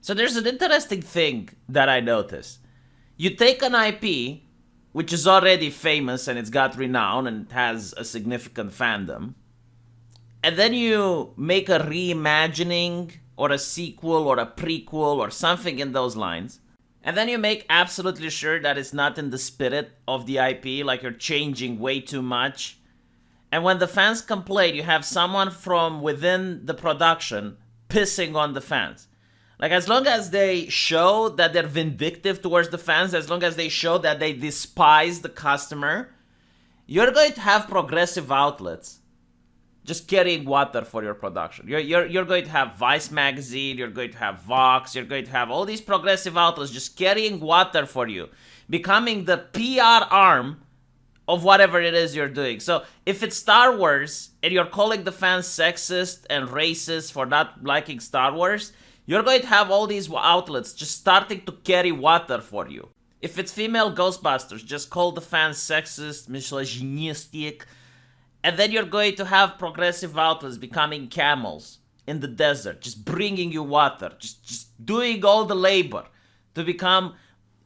So there's an interesting thing that I noticed. You take an IP, which is already famous and it's got renown and has a significant fandom, and then you make a reimagining or a sequel or a prequel or something in those lines, and then you make absolutely sure that it's not in the spirit of the IP, like you're changing way too much. And when the fans complain, you have someone from within the production pissing on the fans. Like, as long as they show that they're vindictive towards the fans, as long as they show that they despise the customer, you're going to have progressive outlets just carrying water for your production. You're going to have Vice Magazine, you're going to have Vox, you're going to have all these progressive outlets just carrying water for you, becoming the PR arm of whatever it is you're doing. So if it's Star Wars and you're calling the fans sexist and racist for not liking Star Wars, you're going to have all these outlets just starting to carry water for you. If it's female Ghostbusters, just call the fans sexist, misogynistic, and then you're going to have progressive outlets becoming camels in the desert, just bringing you water, just doing all the labor to become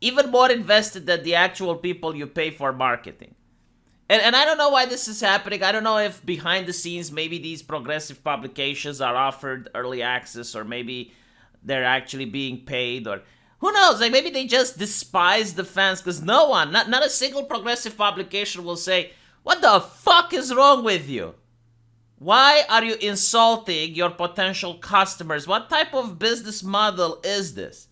even more invested than the actual people you pay for marketing. And I don't know why this is happening. I don't know if behind the scenes maybe these progressive publications are offered early access, or maybe they're actually being paid, or who knows, like maybe they just despise the fans, because no one, not a single progressive publication will say, what the fuck is wrong with you? Why are you insulting your potential customers? What type of business model is this?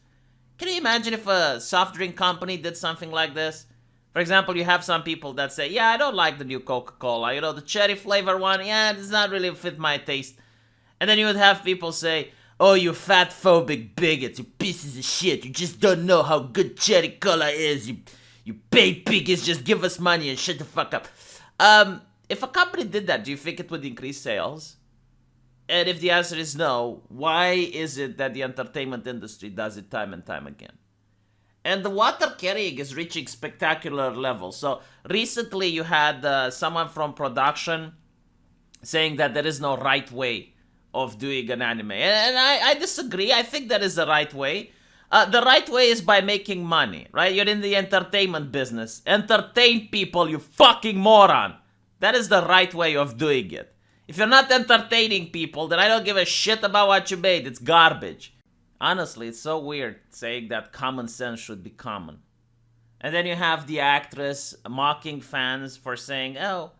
Can you imagine if a soft drink company did something like this? For example, you have some people that say, yeah, I don't like the new Coca-Cola. You know, the cherry flavor one, yeah, it does not really fit my taste. And then you would have people say, oh, you fat phobic bigots, you pieces of shit. You just don't know how good cherry cola is. You paid bigots, just give us money and shut the fuck up. If a company did that, do you think it would increase sales? And if the answer is no, why is it that the entertainment industry does it time and time again? And the water carrying is reaching spectacular levels. So recently you had someone from production saying that there is no right way of doing an anime. And I disagree. I think there is a right way. The right way is by making money, right? You're in the entertainment business. Entertain people, you fucking moron. That is the right way of doing it. If you're not entertaining people, then I don't give a shit about what you made. It's garbage. Honestly, it's so weird saying that common sense should be common. And then you have the actress mocking fans for saying, oh,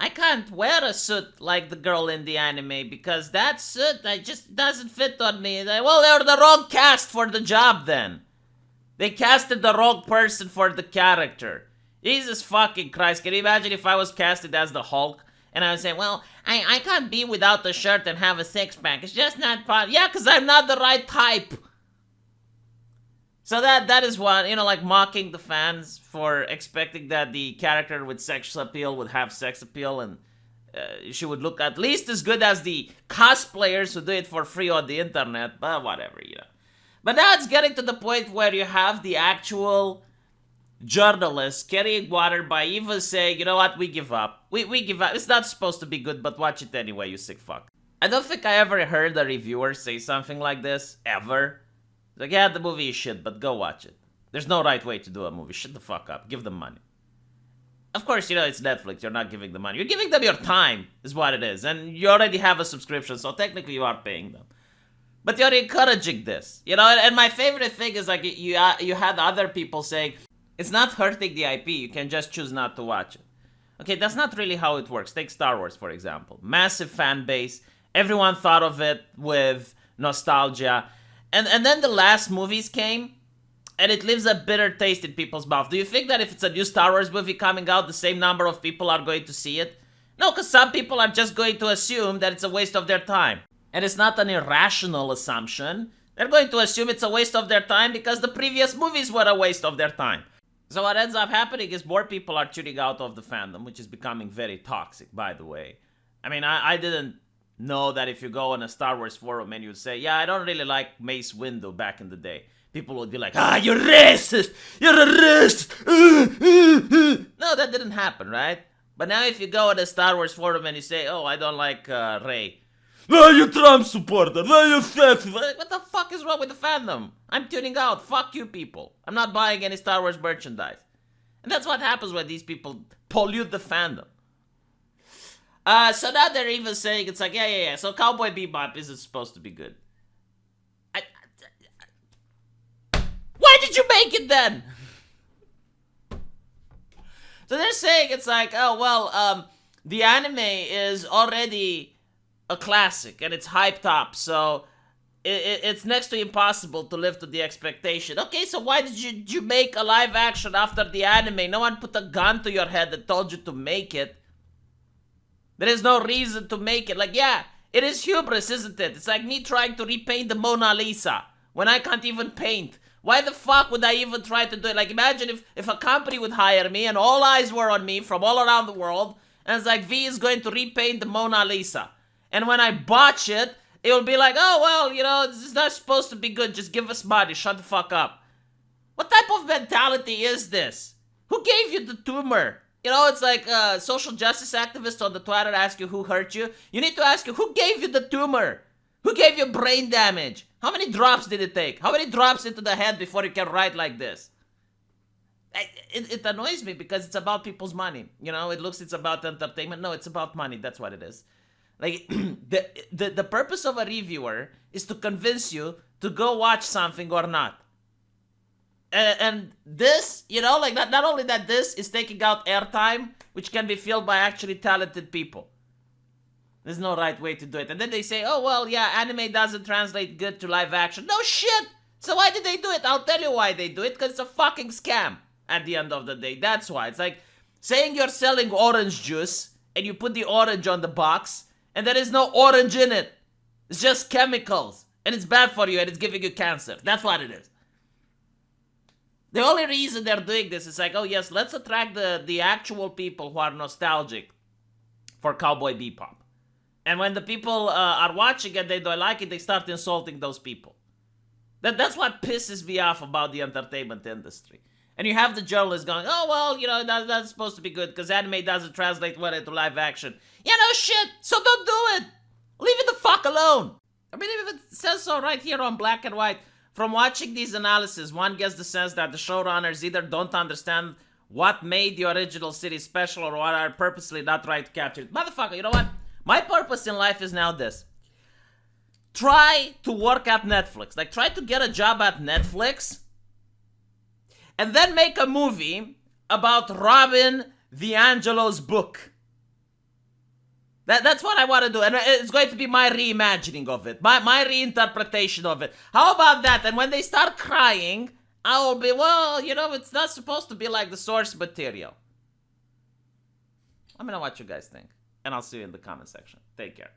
I can't wear a suit like the girl in the anime because that suit just doesn't fit on me. Well, they're the wrong cast for the job then. They casted the wrong person for the character. Jesus fucking Christ. Can you imagine if I was casted as the Hulk and I was saying, well, I can't be without a shirt and have a six-pack. It's just not possible. Yeah, because I'm not the right type. So that is one, like mocking the fans for expecting that the character with sex appeal would have sex appeal, and she would look at least as good as the cosplayers who do it for free on the internet, but whatever, But now it's getting to the point where you have the actual journalists carrying water by even saying, you know what, we give up. We give up. It's not supposed to be good, but watch it anyway, you sick fuck. I don't think I ever heard a reviewer say something like this, ever. Like, yeah, the movie is shit, but go watch it. There's no right way to do a movie. Shut the fuck up. Give them money. Of course, it's Netflix. You're not giving them money. You're giving them your time, is what it is. And you already have a subscription, so technically you are paying them. But you're encouraging this. And my favorite thing is, like, you had other people saying, it's not hurting the IP. You can just choose not to watch it. Okay, that's not really how it works. Take Star Wars, for example. Massive fan base. Everyone thought of it with nostalgia. And then the last movies came, and it leaves a bitter taste in people's mouth. Do you think that if it's a new Star Wars movie coming out, the same number of people are going to see it? No, because some people are just going to assume that it's a waste of their time. And it's not an irrational assumption. They're going to assume it's a waste of their time because the previous movies were a waste of their time. So what ends up happening is more people are tuning out of the fandom, which is becoming very toxic, by the way. I mean, I didn't know that if you go on a Star Wars forum and you say, yeah, I don't really like Mace Windu back in the day, people would be like, you're racist! You're a racist! No, that didn't happen, right? But now if you go on a Star Wars forum and you say, oh, I don't like Rey, No, you Trump supporter. No, you sexist. What the fuck is wrong with the fandom? I'm tuning out. Fuck you people. I'm not buying any Star Wars merchandise. And that's what happens when these people pollute the fandom. So now they're even saying, it's like, yeah. So Cowboy Bebop isn't supposed to be good. Why did you make it then? So they're saying it's like, oh, well, the anime is already a classic and it's hyped up, so it's next to impossible to live to the expectation. Okay, so why did you make a live action after the anime? No one put a gun to your head and told you to make it. There is no reason to make it. Like, yeah, it is hubris, isn't it? It's like me trying to repaint the Mona Lisa when I can't even paint. Why the fuck would I even try to do it? Like, imagine if a company would hire me and all eyes were on me from all around the world, and it's like, V is going to repaint the Mona Lisa. And when I botch it, it will be like, oh, well, you know, this is not supposed to be good. Just give us money. Shut the fuck up. What type of mentality is this? Who gave you the tumor? You know, it's like social justice activists on the Twitter ask you who hurt you. You need to ask you, who gave you the tumor? Who gave you brain damage? How many drops did it take? How many drops into the head before you can write like this? It annoys me because it's about people's money. You know, it looks it's about entertainment. No, it's about money. That's what it is. Like, the purpose of a reviewer is to convince you to go watch something or not. And this, you know, like, not only that this is taking out airtime, which can be filled by actually talented people. There's no right way to do it. And then they say, oh, well, yeah, anime doesn't translate good to live action. No shit! So why did they do it? I'll tell you why they do it, because it's a fucking scam at the end of the day. That's why. It's like saying you're selling orange juice, and you put the orange on the box, and there is no orange in it. It's just chemicals, and it's bad for you, and it's giving you cancer. That's what it is. The only reason they're doing this is like, oh yes, let's attract the actual people who are nostalgic for Cowboy Bebop. And when the people are watching it, they don't like it, they start insulting those people. That's what pisses me off about the entertainment industry. And you have the journalists going, oh, well, you know, that's supposed to be good because anime doesn't translate well into live action. Yeah, no shit, so don't do it. Leave it the fuck alone. I mean, if it says so right here on black and white, from watching these analyses, one gets the sense that the showrunners either don't understand what made the original series special or what are purposely not trying to capture it. Motherfucker, you know what? My purpose in life is now this. Try to work at Netflix. Like, try to get a job at Netflix and then make a movie about Robin DiAngelo's book. That's what I want to do. And it's going to be my reimagining of it. My reinterpretation of it. How about that? And when they start crying, I will be, well, you know, it's not supposed to be like the source material. Let me know what you guys think. And I'll see you in the comment section. Take care.